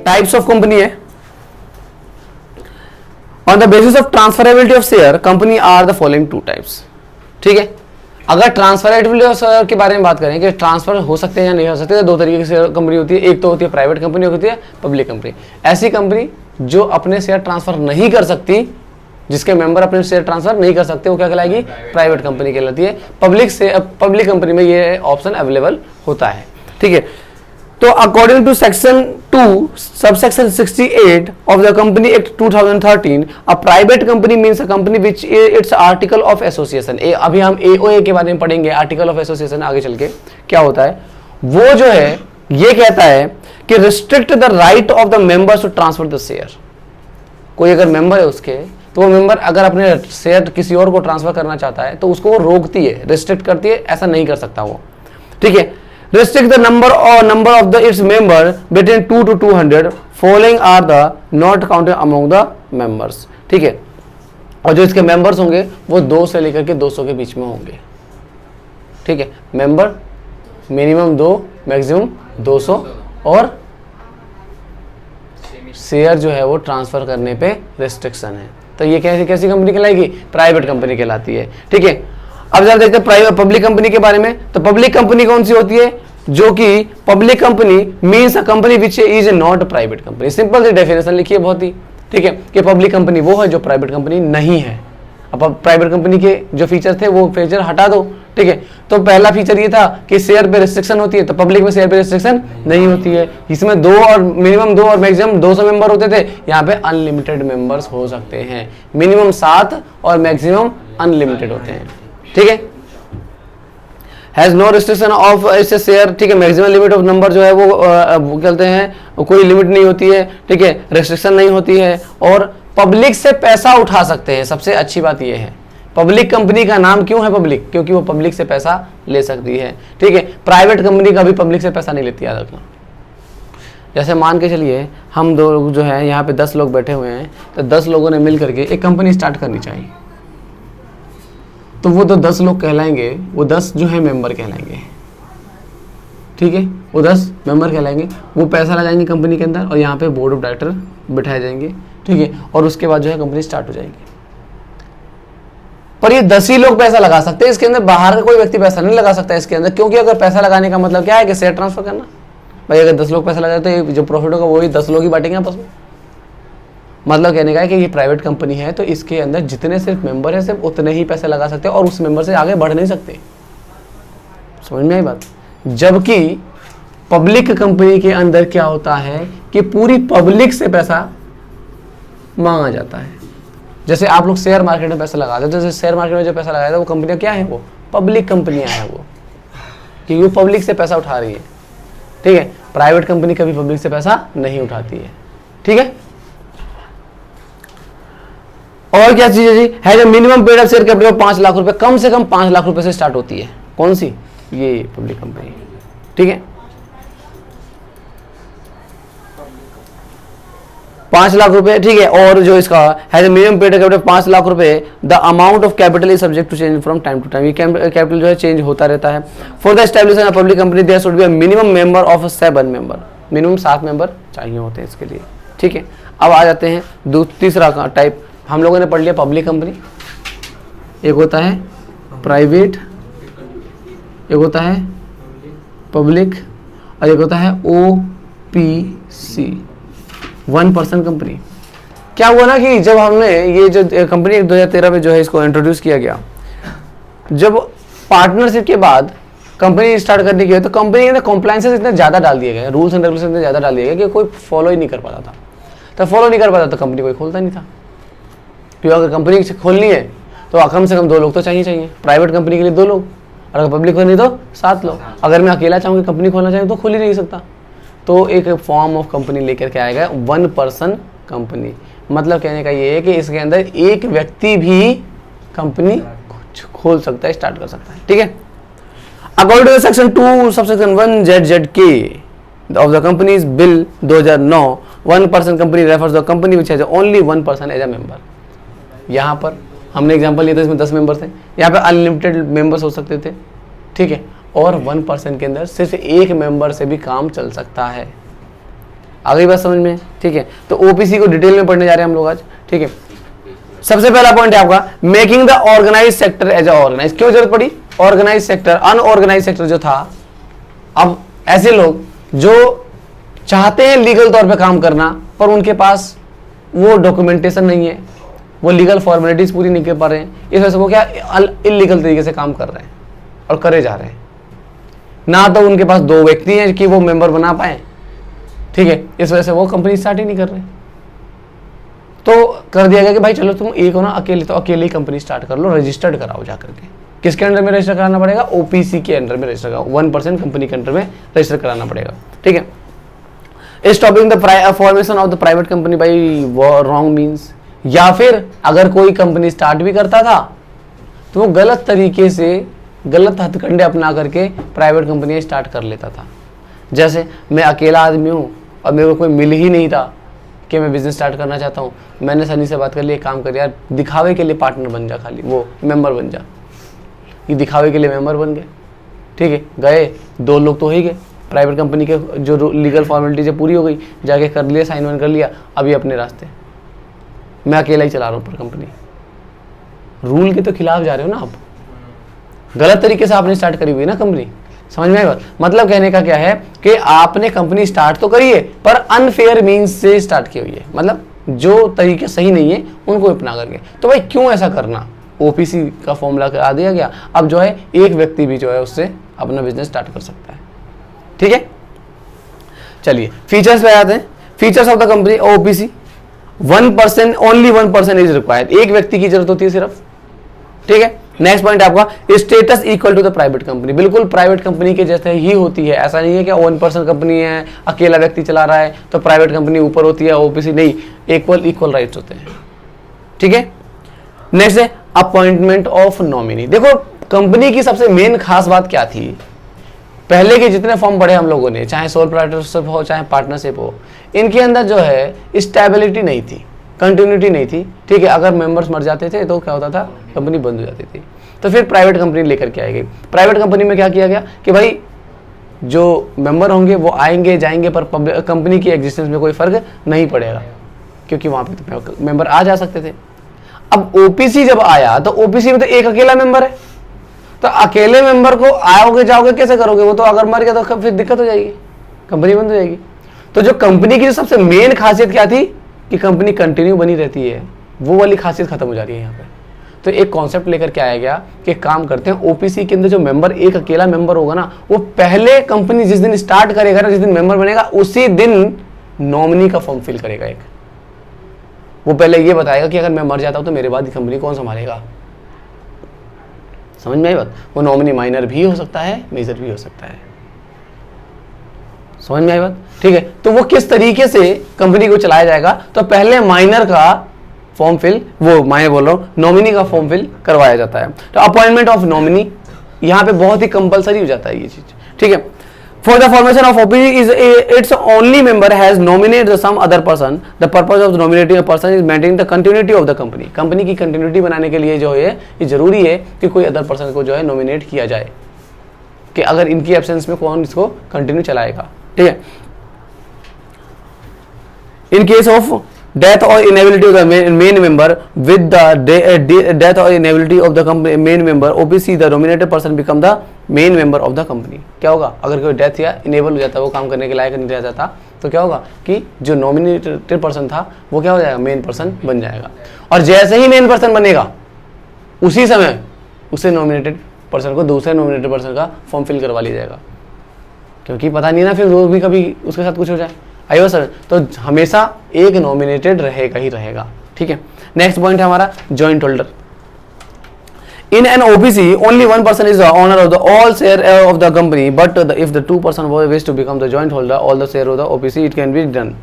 Types of company है। On the basis of transferability of share company are the following two types. ठीक है, अगर transferability of share के बारे में बात करें कि ट्रांसफर हो सकते हैं या नहीं हो सकते, तो दो तरीके की शेयर कंपनी होती है। एक तो होती है प्राइवेट कंपनी, होती है पब्लिक कंपनी। ऐसी कंपनी जो अपने शेयर ट्रांसफर नहीं कर सकती, जिसके मेंबर अपने शेयर ट्रांसफर नहीं कर सकते, वो क्या कहलाएगी? प्राइवेट कंपनी कहलाती है। पब्लिक कंपनी में ये ऑप्शन अवेलेबल होता है। ठीक है, तो according to section 2 subsection 68 of the company act 2013, a private company means a company which its article of association. अभी हम एओए के बारे में पढ़ेंगे, आर्टिकल ऑफ एसोसिएशन आगे चल के क्या होता है। वो जो है ये कहता है कि restrict the right of the members to transfer the share. कोई अगर मेंबर है उसके, तो वो मेंबर अगर अपने शेयर किसी और को ट्रांसफर करना चाहता है तो उसको वो रोकती है, रिस्ट्रिक्ट करती है, ऐसा नहीं कर सकता वो। ठीक है, restrict the number of the its member between 2 to 200 following are the not counted among the members। ठीक है, और जो इसके मेंबर्स होंगे वो 2 से लेकर के 200 के बीच में होंगे। ठीक है, मेंबर मिनिमम 2 मैक्सिमम 200, और शेयर जो है वो ट्रांसफर करने पे रेस्ट्रिक्शन है। तो ये कैसी कंपनी कहलाएगी? प्राइवेट कंपनी कहलाती है। ठीक है, अब जरा देखते हैं प्राइवेट पब्लिक कंपनी के बारे में। तो पब्लिक कंपनी कौन सी होती है? जो कि public company means a company which is not private company. Simple सी डेफिनेशन लिखी है बहुत ही। ठीक है, कि पब्लिक कंपनी वो है जो प्राइवेट कंपनी नहीं है। अब प्राइवेट कंपनी के जो फीचर थे वो फीचर हटा दो। ठीक है, तो पहला फीचर ये था कि शेयर पे रिस्ट्रिक्शन होती है, तो पब्लिक में शेयर पे रिस्ट्रिक्शन नहीं होती है। इसमें 2 और मिनिमम 2 और मैक्सिमम 200 मेंबर होते थे, यहाँ पे अनलिमिटेड मेंबर्स हो सकते हैं। मिनिमम 7 और मैक्सिमम अनलिमिटेड होते हैं। ठीक है, हैज नो रिस्ट्रिक्शन ऑफ इससे शेयर। ठीक है, मैक्सिमम लिमिट ऑफ नंबर जो है वो कहते हैं कोई लिमिट नहीं होती है। ठीक है, रिस्ट्रिक्शन नहीं होती है, और पब्लिक से पैसा उठा सकते हैं। सबसे अच्छी बात ये है, पब्लिक कंपनी का नाम क्यों है पब्लिक? क्योंकि वो पब्लिक से पैसा ले सकती है। ठीक है, प्राइवेट कंपनी कभी पब्लिक से पैसा नहीं लेती, याद रखना। जैसे मान के चलिए हम दो लोग जो है यहाँ पे 10 लोग बैठे हुए हैं, तो 10 लोगों ने मिल करके एक कंपनी स्टार्ट करनी चाहिए, तो वो तो 10 लोग कहलाएंगे, वो 10 जो है मेंबर कहलाएंगे। ठीक है, वो 10 मेंबर कहलाएंगे। वो पैसा लगाएंगे कंपनी के अंदर, और यहाँ पे बोर्ड ऑफ डायरेक्टर बिठाए जाएंगे। ठीक है, और उसके बाद जो है कंपनी स्टार्ट हो जाएगी। पर ये 10 ही लोग पैसा लगा सकते हैं इसके अंदर, बाहर का कोई व्यक्ति पैसा नहीं लगा सकता इसके अंदर। क्योंकि अगर पैसा लगाने का मतलब क्या है कि शेयर ट्रांसफर करना। भाई अगर 10 लोग पैसा लगाए तो जो प्रॉफिट होगा वही 10 लोग ही बांटेंगे आपस में। मतलब कहने का है कि ये प्राइवेट कंपनी है, तो इसके अंदर जितने सिर्फ मेंबर है सिर्फ उतने ही पैसे लगा सकते हैं, और उस मेंबर से आगे बढ़ नहीं सकते। समझ में आई बात? जबकि पब्लिक कंपनी के अंदर क्या होता है कि पूरी पब्लिक से पैसा मांगा जाता है। जैसे आप लोग शेयर मार्केट में पैसा लगाते हो, तो जैसे शेयर मार्केट में जो पैसा लगाया था वो कंपनियां क्या है? वो पब्लिक कंपनियां हैं, वो क्योंकि वो पब्लिक से पैसा उठा रही है। ठीक है, प्राइवेट कंपनी कभी पब्लिक से पैसा नहीं उठाती है। ठीक है, और क्या चीज है जी? है जो minimum paid up share capital 5 lakh रुपए, कम से कम 5 लाख रुपए से स्टार्ट होती है। कौन सी? ये पब्लिक कंपनी। ठीक है, 5 लाख रुपए। ठीक है, और जो इसका है जो मिनिमम पेड कैपिटल 5 लाख रुपए, the amount of capital is subject to change from time to time. ये कैपिटल जो है चेंज होता रहता है। For the establishment of public company there should be a minimum member of 7 member. Minimum 7 member चाहिए होते हैं इसके लिए। ठीक है, अब आ जाते हैं तीसरा टाइप। हम लोगों ने पढ़ लिया पब्लिक कंपनी, एक होता है प्राइवेट, एक होता है पब्लिक, और एक होता है OPC, 1 पर्सन कंपनी। क्या हुआ ना कि जब हमने ये जो कंपनी 2013 में जो है इसको इंट्रोड्यूस किया गया, जब पार्टनरशिप के बाद कंपनी स्टार्ट करने की है, तो कंपनी के अंदर कॉम्प्लायंसेस इतने ज़्यादा डाल दिए गए, रूल्स एंड रेगुलेशन इतने ज़्यादा डाल दिए गए कि कोई फॉलो ही नहीं कर पाता था। तो फॉलो नहीं कर पाता तो कंपनी कोई खोलता नहीं था। क्योंकि अगर कंपनी खोलनी है तो कम से कम 2 लोग तो चाहिए। प्राइवेट कंपनी के लिए 2 लोग, और अगर पब्लिक खोलनी तो 7 लोग। अगर मैं अकेला चाहूँगी कंपनी खोलना चाहूँ तो खोल ही नहीं सकता। तो एक फॉर्म ऑफ कंपनी लेकर के आएगा 1 पर्सन कंपनी। मतलब कहने का ये है कि इसके अंदर एक व्यक्ति भी कंपनी खोल सकता है, स्टार्ट कर सकता है। ठीक है, according to section 2 subsection 1ZZK of the companies bill 2009, 1 person company refers the company which has only 1 person as a member. यहाँ पर हमने एग्जांपल लिया था, इसमें 10 मेंबर थे, यहाँ पे अनलिमिटेड मेंबर्स हो सकते थे। ठीक है, और 1 पर्सन के अंदर सिर्फ एक मेंबर से भी काम चल सकता है। आ गई बात समझ में, ठीक है। तो ओपीसी को डिटेल में पढ़ने जा रहे हैं हम लोग आज, ठीक है। सबसे पहला पॉइंट है आपका making the organise sector as organise. क्यों जरूरत पड़ी? ऑर्गेनाइज सेक्टर, अनऑर्गेनाइज सेक्टर जो था, अब ऐसे लोग जो चाहते हैं लीगल तौर पे काम करना पर उनके पास वो डॉक्यूमेंटेशन नहीं है, वो लीगल फॉर्मेलिटीज पूरी नहीं कर पा रहे हैं, इस वजह से वो क्या इलीगल तरीके से काम कर रहे हैं और करे जा रहे हैं। ना तो उनके पास 2 व्यक्ति हैं कि वो मेंबर बना पाए, ठीक है, इस वजह से वो कंपनी स्टार्ट ही नहीं कर रहे। तो कर दिया गया कि भाई चलो तुम एक हो ना अकेले, तो अकेले ही कंपनी स्टार्ट कर लो, रजिस्टर्ड कराओ जाकर के। किसके अंडर में रजिस्टर कराना पड़ेगा? ओपीसी के अंडर में रजिस्टर कराओ, 1% कंपनी के अंडर में रजिस्टर कराना पड़ेगा, ठीक है। Stopping the formation of the private accompany by wrong means, या फिर अगर कोई कंपनी स्टार्ट भी करता था तो वो गलत तरीके से, गलत हथकंडे अपना करके प्राइवेट कंपनियां स्टार्ट कर लेता था। जैसे मैं अकेला आदमी हूँ और मेरे को कोई मिल ही नहीं था कि मैं बिजनेस स्टार्ट करना चाहता हूँ, मैंने सनी से बात कर ली, एक काम कर यार, दिखावे के लिए पार्टनर बन जा, खाली वो मेंबर बन जा। ये दिखावे के लिए मेंबर बन गए, ठीक है, गए 2 लोग तो हो ही गए, प्राइवेट कंपनी के जो लीगल फॉर्मेलिटीज है पूरी हो गई, जाके कर लिया, साइन वाइन कर लिया, अभी अपने रास्ते, मैं अकेला ही चला रहा हूँ पर कंपनी। रूल के तो खिलाफ जा रहे हो ना आप, गलत तरीके से आपने स्टार्ट करी हुई ना कंपनी। समझ में आई बात? मतलब कहने का क्या है कि आपने कंपनी स्टार्ट तो करी है पर अनफेयर मीन्स से स्टार्ट की हुई है, मतलब जो तरीके सही नहीं है उनको अपना करके। तो भाई क्यों ऐसा करना? ओपीसी का फॉर्मूला करा दिया गया, अब जो है एक व्यक्ति भी जो है उससे अपना बिजनेस स्टार्ट कर सकता है, ठीक है। चलिए फीचर्स पे आते हैं। Features of the company OPC, 1% only 1% is required, एक व्यक्ति की जरूरत होती है सिर्फ, ठीक है। नेक्स्ट पॉइंट आपका status equal to the private company, बिल्कुल प्राइवेट कंपनी के जैसे ही होती है। ऐसा नहीं है कि 1% कंपनी है, अकेला व्यक्ति चला रहा है तो प्राइवेट कंपनी ऊपर होती है, ओपीसी नहीं, इक्वल राइट्स होते हैं, ठीक है। नेक्स्ट है अपॉइंटमेंट ऑफ नॉमिनी। देखो कंपनी की सबसे मेन खास बात क्या थी, पहले के जितने फॉर्म पढ़े हम लोगों ने, चाहे सोल प्रोप्राइटरशिप हो चाहे पार्टनरशिप हो, इनके अंदर जो है स्टेबिलिटी नहीं थी, कंटिन्यूटी नहीं थी, ठीक है। अगर मेंबर्स मर जाते थे तो क्या होता था, कंपनी बंद हो जाती थी। तो फिर प्राइवेट कंपनी लेकर के आई गई। प्राइवेट कंपनी में क्या किया गया कि भाई जो मेंबर होंगे वो आएंगे जाएंगे पर कंपनी की एग्जिस्टेंस में कोई फर्क नहीं पड़ेगा, क्योंकि वहां पे तो मेंबर आ जा सकते थे। अब ओपीसी जब आया तो ओपीसी में तो एक अकेला मेंबर है, तो अकेले मेंबर को आओगे जाओगे कैसे करोगे? वो तो अगर मर गया तो फिर दिक्कत हो जाएगी, कंपनी बंद हो जाएगी। तो जो कंपनी की जो सबसे मेन खासियत क्या थी कि कंपनी कंटिन्यू बनी रहती है, वो वाली खासियत खत्म हो जा रही है यहाँ पे। तो एक कॉन्सेप्ट लेकर के आया गया कि काम करते हैं ओपीसी के अंदर जो मेंबर एक अकेला मेंबर होगा ना, वो पहले कंपनी जिस दिन स्टार्ट करेगा ना, जिस दिन मेंबर बनेगा उसी दिन नॉमिनी का फॉर्म फिल करेगा एक। वो पहले ये बताएगा कि अगर मैं मर जाता हूं तो मेरे बाद कंपनी कौन संभालेगा। समझ में आई बात? वो नॉमिनी माइनर भी हो सकता है, मेजर भी हो सकता है। समझ में आई बात? ठीक है। तो वो किस तरीके से कंपनी को चलाया जाएगा, तो पहले माइनर का फॉर्म फिल, वो मैं बोल रहा हूं नॉमिनी का फॉर्म फिल करवाया जाता है। तो अपॉइंटमेंट ऑफ नॉमिनी यहां पे बहुत ही कंपलसरी हो जाता है ये चीज, ठीक है। For the formation of OPC is its only member has nominated some other person. The purpose of nominating a person is maintaining the continuity of the company. Company की कंटिन्यूटी बनाने के लिए जो है ये जरूरी है कि कोई अदर पर्सन को जो है नॉमिनेट किया जाए, कि अगर इनकी एब्सेंस में कौन इसको कंटिन्यू चलाएगा, ठीक है। इन case of death or inability of the main member, with the death or inability of the main member, OPC the nominated person become the main member of the company. क्या होगा अगर कोई डेथ या enable हो जाता है, वो काम करने के लायक नहीं रह जाता, तो क्या होगा कि जो नॉमिनेटेड पर्सन था वो क्या हो जाएगा, मेन पर्सन बन जाएगा। और जैसे ही मेन पर्सन बनेगा उसी समय उसे नॉमिनेटेड पर्सन को दूसरे नॉमिनेटेड पर्सन का फॉर्म फिल करवा लिया जाएगा, क्योंकि पता नहीं ना फिर वो भी कभी उसके साथ कुछ हो जाए। आइयो सर, तो हमेशा एक नॉमिनेटेड रहेगा ही रहेगा, ठीक है। नेक्स्ट पॉइंट है हमारा joint holder. In an OPC only one person is the owner of the all share of the company, but if the two person wish to become the joint holder all the share of the OPC it can be done.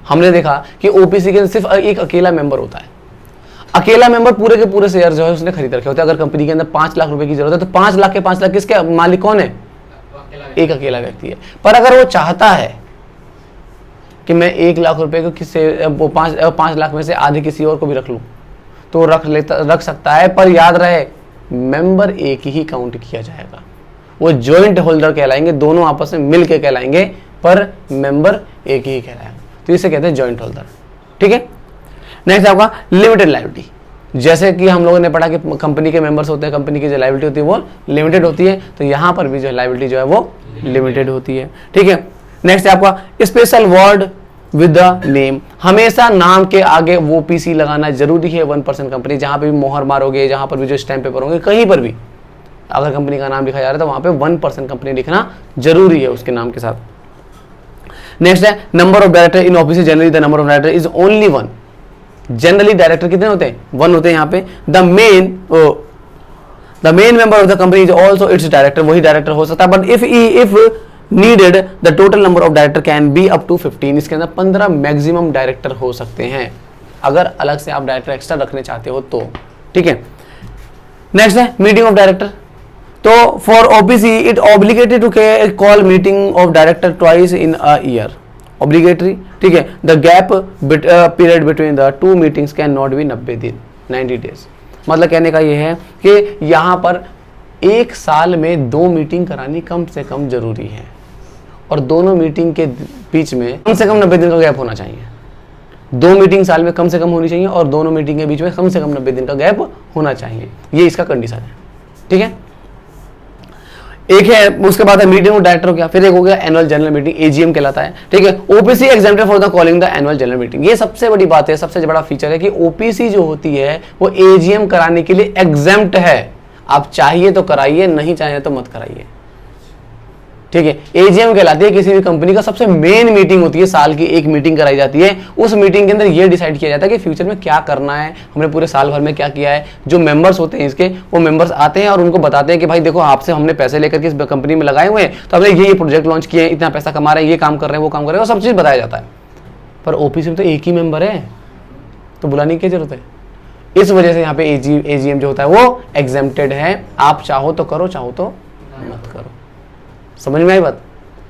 हमने देखा कि OPC के सिर्फ एक अकेला member होता है, अकेला मेंबर पूरे के पूरे शेयर जो है उसने खरीद रखे होते हैं। अगर कंपनी के अंदर 5 लाख रुपए की जरूरत है तो 5 लाख के 5 लाख किसके मालिक कौन है, एक अकेला व्यक्ति है। पर अगर वो चाहता है कि मैं 1 लाख रुपए को किसी वो 5 लाख में से आधे किसी और को भी रख लूं, तो रख सकता है, पर याद रहे मेंबर एक ही काउंट किया जाएगा। वो जॉइंट होल्डर कहलाएंगे, दोनों आपस में मिल के कहलाएंगे, पर मेंबर एक ही कहलाएगा, तो इसे कहते हैं जॉइंट होल्डर। ठीक है, नेक्स्ट आपका लिमिटेड लायबिलिटी। जैसे कि हम लोगों ने पढ़ा कि कंपनी के मेंबर्स होते हैं, कंपनी की जो लायबिलिटी होती है वो लिमिटेड होती है, तो यहाँ पर भी जो लायबिलिटी जो है वो लिमिटेड होती है। ठीक है, नेक्स्ट है आपका special word with the name. हमेशा नाम के आगे वो पीसी लगाना जरूरी है 1% कंपनी। जहां पे भी मोहर मारोगे, जहां पर भी जो स्टैम्प पेपर होंगे, कहीं पर भी अगर कंपनी का नाम लिखा जा रहा है तो वहां पे 1% कंपनी लिखना जरूरी है उसके नाम के साथ। नेक्स्ट है number of director in office. Generally the number of director is only 1। Generally director कितने होते हैं? 1 होते हैं यहाँ पे। The main member of the company is also its director, वही डायरेक्टर हो सकता है, but if needed the total number of director can be up to 15। इसके अंदर 15 मैक्सिमम डायरेक्टर हो सकते हैं, अगर अलग से आप डायरेक्टर एक्स्ट्रा रखने चाहते हो तो। ठीक है, नेक्स्ट है मीटिंग ऑफ डायरेक्टर। तो for OPC it obligated to call meeting of director twice in a year, obligatory. ठीक है, the gap period between the 2 meetings can not be 90 दिन, 90 डेज। मतलब कहने का यह है कि यहाँ पर एक साल में 2 मीटिंग करानी कम से कम जरूरी है, और दोनों मीटिंग के बीच में कम से कम 90 दिन का गैप होना चाहिए। 2 मीटिंग साल में कम से कम होनी चाहिए, और दोनों मीटिंग के बीच में कम से कम 90 दिन का गैप होना चाहिए, ये इसका कंडीशन है। ठीक है, एक है, उसके बाद है मीटिंग ऑफ डायरेक्टर हो गया, फिर एक हो गया एनुअल जनरल मीटिंग, एजीएम कहलाता है। ठीक है, OPC exempted for the calling the annual general meeting. ये सबसे बड़ी बात है, सबसे बड़ा फीचर है कि ओपीसी जो होती है वो एजीएम कराने के लिए एग्जेम्प्ट है। आप चाहिए तो कराइए, नहीं चाहिए तो मत कराइए। ठीक है, एजीएम कहलाती है किसी भी कंपनी का सबसे मेन मीटिंग होती है, साल की एक मीटिंग कराई जाती है। उस मीटिंग के अंदर ये डिसाइड किया जाता है कि फ्यूचर में क्या करना है, हमने पूरे साल भर में क्या किया है। जो मेंबर्स होते हैं इसके, वो मेंबर्स आते हैं और उनको बताते हैं कि भाई देखो, आपसे हमने पैसे लेकर के इस कंपनी में लगाए हुए हैं, तो हमने ये प्रोजेक्ट लॉन्च किए हैं, इतना पैसा कमा रहे हैं, ये काम कर रहे हैं, वो काम कर रहे हैं, और सब चीज़ बताया जाता है। पर ओपीसी में तो एक ही मेंबर है, तो बुलाने की क्या जरूरत है? इस वजह से यहाँ पे एजीएम जो होता है वो एग्जेम्प्टेड है। आप चाहो तो करो, चाहो तो मत करो। समझ में आई बात?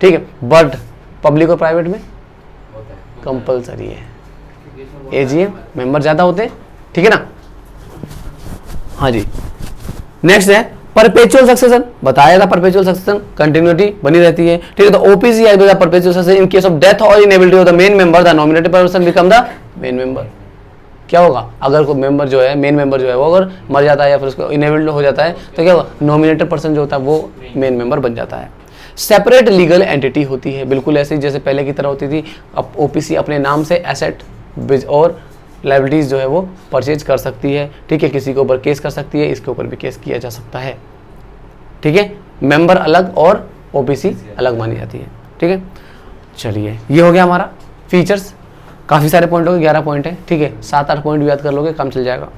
ठीक है, बट पब्लिक और प्राइवेट में कंपलसरी है एजीएम, मेंबर ज्यादा होते हैं। ठीक है ना? हाँ जी, नेक्स्ट है परपेचुअल सक्सेशन। बताया था परपेचुअल सक्सेशन, कंटिन्यूटी बनी रहती है। ठीक है, तो OPC act with perpetual succession in case of death और inability of the main member, the nominated person become the main member. क्या होगा अगर कोई मेंबर जो है, मेन मेंबर जो है वो अगर मर जाता है या फिर उसको इनेबल्ड हो जाता है, तो क्या होगा? नॉमिनेटेड पर्सन जो होता है वो मेन मेंबर बन जाता है। सेपरेट लीगल एंटिटी होती है, बिल्कुल ऐसी जैसे पहले की तरह होती थी। अब ओपीसी अपने नाम से एसेट और लायबिलिटीज जो है वो परचेज कर सकती है। ठीक है, किसी के ऊपर केस कर सकती है, इसके ऊपर भी केस किया जा सकता है। ठीक है, मेंबर अलग और ओपीसी अलग मानी जाती है। ठीक है, चलिए ये हो गया हमारा फीचर्स। काफ़ी सारे पॉइंट हो गए, 11 पॉइंट है। ठीक है, 7-8 पॉइंट भी याद कर लोगे, काम चल जाएगा।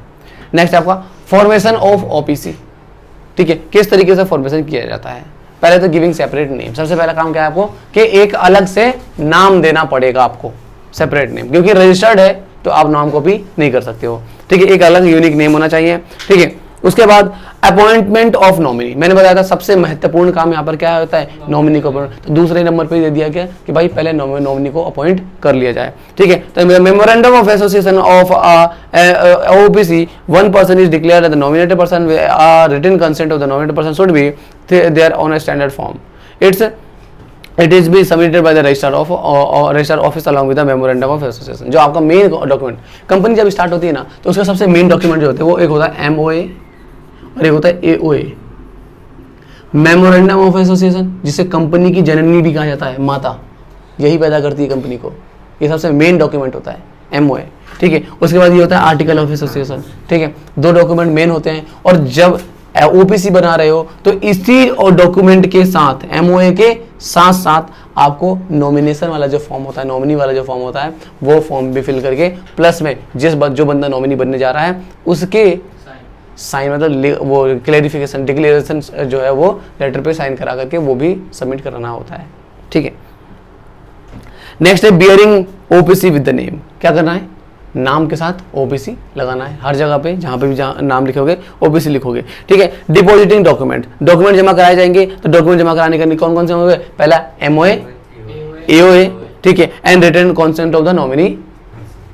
नेक्स्ट आपका फॉर्मेशन ऑफ ओपीसी। ठीक है, किस तरीके से फॉर्मेशन किया जाता है? पहले तो गिविंग सेपरेट नेम। सबसे पहला काम क्या है आपको कि एक अलग से नाम देना पड़ेगा आपको, सेपरेट नेम, क्योंकि रजिस्टर्ड है तो आप नाम कॉपी नहीं कर सकते हो। ठीक है, एक अलग यूनिक नेम होना चाहिए। ठीक है, उसके बाद अपॉइंटमेंट ऑफ नॉमिनी। मैंने बताया था सबसे महत्वपूर्ण काम यहाँ पर क्या होता है? नॉमिनी को अपॉइंट। तो दूसरे नंबर पे दे दिया गया कि भाई पहले नॉमिनी को अपॉइंट कर लिया जाए। ठीक है, तो memorandum of association of OPC, 1 person is declared as the nominated person, written consent of the nominated person should be there on a standard form. It is be submitted by the registrar office along with the memorandum of association. जो आपका main document, company जब start होती है ना, तो उसका सबसे main document जो होते हैं वो एक होता है MOA और एक होता है AOA, मेमोरेंडम ऑफ एसोसिएशन, जिसे कंपनी की जननी भी कहा जाता है, माता, यही पैदा करती है कंपनी को। ये सबसे मेन डॉक्यूमेंट होता है MOA। ठीक है, उसके बाद ये होता है आर्टिकल ऑफ एसोसिएशन। ठीक है, 2 डॉक्यूमेंट मेन होते हैं, और जब ओपीसी बना रहे हो तो इसी और डॉक्यूमेंट के साथ, MOA के साथ साथ आपको नॉमिनेशन वाला जो फॉर्म होता है, नॉमिनी वाला जो फॉर्म होता है, वो फॉर्म भी फिल करके प्लस में जो बंदा नॉमिनी बनने जा रहा है उसके साइन, मतलब वो क्लैरिफिकेशन, डिक्लेरेशन जो है वो लेटर पे साइन करा करके वो भी सबमिट कराना होता है। ठीक है, नेक्स्ट है bearing OPC with the name. क्या करना है? नाम के साथ ओपीसी लगाना है। हर जगह पे जहाँ पे भी जहाँ नाम लिखोगे ओपीसी लिखोगे। ठीक है, डिपॉजिटिंग डॉक्यूमेंट जमा कराए जाएंगे। तो डॉक्यूमेंट जमा कराने के कौन कौन से होंगे? पहला MOA, AOA, ठीक है, and written consent of the nominee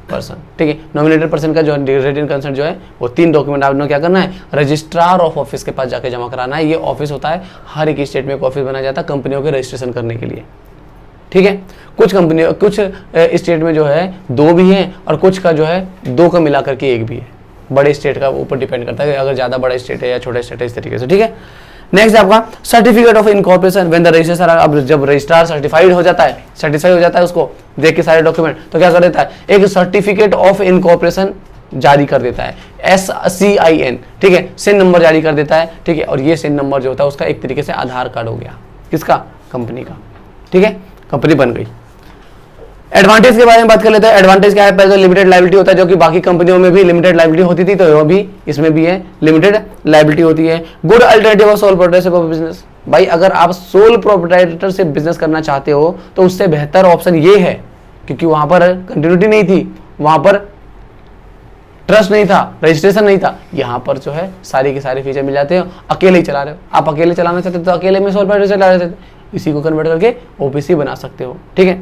person. ठीक है, नॉमिनेटेड पर्सन का जो रिटन कंसेंट जो है वो 3 डॉक्यूमेंट आपने क्या करना है? रजिस्ट्रार ऑफ ऑफिस के पास जाके जमा कराना है। ये ऑफिस होता है, हर एक स्टेट में एक ऑफिस बनाया जाता है कंपनियों के रजिस्ट्रेशन करने के लिए। ठीक है। कुछ कंपनी, कुछ स्टेट में जो है 2 भी हैं और कुछ का जो है 2 का मिला करके 1 भी है। बड़े स्टेट का ऊपर डिपेंड करता है, अगर ज़्यादा बड़ा स्टेट है या छोटा स्टेट है, इस तरीके से, ठीक है। नेक्स्ट है आपका certificate of incorporation when the registrar, अब जब रजिस्ट्रार सर्टिफाइड हो जाता है, सेटिस्फाई हो जाता है उसको देख के सारे डॉक्यूमेंट, तो क्या कर देता है, एक सर्टिफिकेट ऑफ इनकॉर्पोरेशन जारी कर देता है, SCIN, ठीक है, सिन नंबर जारी कर देता है, ठीक है। और ये सिन नंबर जो होता है उसका एक तरीके से आधार कार्ड हो गया, किसका, कंपनी का, ठीक है, कंपनी बन गई। एडवांटेज के बारे में बात कर लेते हैं। एडवांटेज क्या है, पहले तो लिमिटेड लायबिलिटी होता है, जो कि बाकी कंपनियों में भी लिमिटेड लायबिलिटी होती थी, तो वो भी इसमें भी है, लिमिटेड लायबिलिटी होती है। Good alternative of sole proprietorship of business, भाई अगर आप सोल प्रोप्राइटरशिप बिजनेस करना चाहते हो तो उससे बेहतर ऑप्शन ये है, क्योंकि वहां पर कंटिन्यूटी नहीं थी, वहां पर ट्रस्ट नहीं था, रजिस्ट्रेशन नहीं था। यहाँ पर जो है सारी की सारी फीचर मिल जाते हैं, अकेले ही चला रहे हो, आप अकेले चलाना चाहते हो तो अकेले में सोल प्रोप्राइटर चला रहे थे, इसी को कन्वर्ट करके OPC बना सकते हो, ठीक है।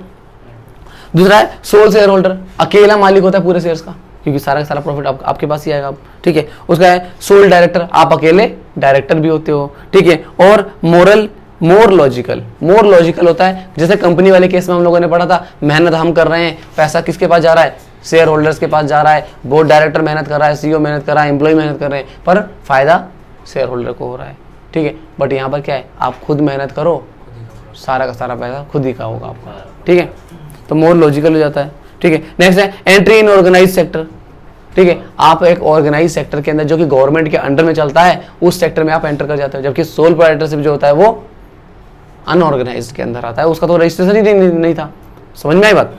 दूसरा है सोल शेयर होल्डर, अकेला मालिक होता है पूरे शेयर्स का, क्योंकि सारा का सारा प्रॉफिट आपके पास ही आएगा, ठीक है। उसका है सोल डायरेक्टर, आप अकेले डायरेक्टर भी होते हो, ठीक है। और मोर लॉजिकल होता है, जैसे कंपनी वाले केस में हम लोगों ने पढ़ा था, मेहनत हम कर रहे हैं, पैसा किसके पास जा रहा है, शेयर होल्डर्स के पास जा रहा है, बोर्ड डायरेक्टर मेहनत कर रहा है, CEO मेहनत कर रहा है, एम्प्लॉय मेहनत कर रहे हैं, पर फायदा शेयर होल्डर को हो रहा है, ठीक है। बट यहाँ पर क्या है, आप खुद मेहनत करो, सारा का सारा पैसा खुद ही का होगा आपका, ठीक है, तो मोर लॉजिकल हो जाता है, ठीक है। नेक्स्ट है एंट्री इन ऑर्गेनाइज सेक्टर, ठीक है, आप एक ऑर्गेनाइज सेक्टर के अंदर जो कि गवर्नमेंट के अंडर में चलता है उस सेक्टर में आप एंटर कर जाते हो, जबकि सोल प्रोप्राइटरशिप जो होता है वो अनऑर्गेनाइज्ड के अंदर आता है, उसका तो रजिस्ट्रेशन ही नहीं था। समझ में आई बात।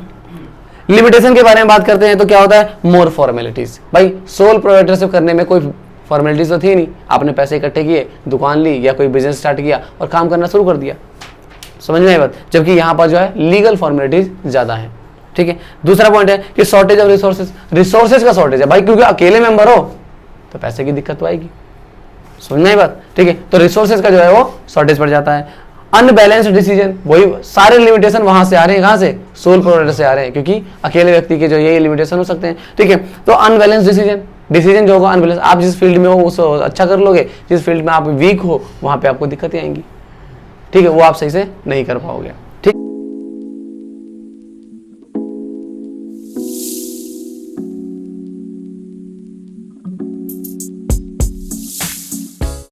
लिमिटेशन के बारे में बात करते हैं तो क्या होता है, मोर फॉर्मेलिटीज, भाई सोल प्रोप्राइटरशिप करने में कोई फॉर्मेलिटीज तो थी नहीं, आपने पैसे इकट्ठे किए, दुकान ली या कोई बिजनेस स्टार्ट किया और काम करना शुरू कर दिया, समझ में आई बात। जबकि यहाँ पर जो है लीगल फॉर्मेलिटीज ज्यादा है, ठीक है। दूसरा पॉइंट है कि शॉर्टेज ऑफ रिसोर्सेज का शॉर्टेज है भाई, क्योंकि अकेले मेंबर हो तो पैसे की दिक्कत तो आएगी, समझ में आई बात, ठीक है। तो रिसोर्सेज का जो है वो शॉर्टेज पड़ जाता है। अनबैलेंस्ड डिसीजन, वही सारे लिमिटेशन वहां से आ रहे हैं, कहां से, सोल प्रोप्राइटर से आ रहे हैं, क्योंकि अकेले व्यक्ति के जो यही लिमिटेशन हो सकते हैं, ठीक है। तो अनबैलेंस डिसीजन जो होगा अनबैलेंस, आप जिस फील्ड में हो उस अच्छा कर लोगे, जिस फील्ड में आप वीक हो वहां पे आपको दिक्कतें आएंगी, ठीक है, वो आप सही से नहीं कर पाओगे।